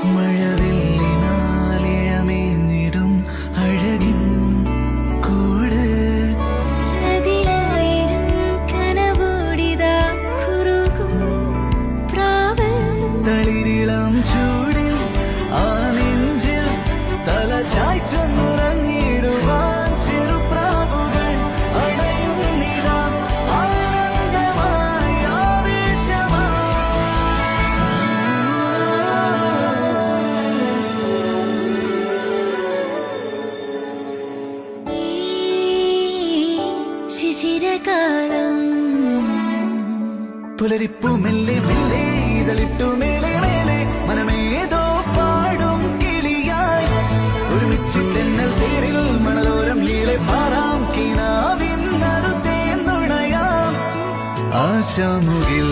മഴവില്ലിനാലിഴമേഞ്ഞിടും അഴകിൻ കൂട് അതിലായിരം കനവോടിതാ കുറുകും പ്രാവ് തളിരിളം ചൂടിൽ ആ നെഞ്ചിൽ തല ചായ്ച്ചൊന്നുറങ്ങിടുവാൻ ചെറുപ്രാവുകൾ അണയുന്നിതാ ആനന്ദമായി ഈ ശിശിരകാലം പുലരിപ്പു മെല്ലെ മെല്ലെ ഇതളിട്ടു മേലെ മേലെ മനമേതോ പാടും കിളിയായി ഒരുമിച്ച് തെന്നൽ തേരിൽ മണലോരം ഈളെ പാറാം കിനാവിൻ നറുതേൻ നുണയാം ആശാമുകിൽ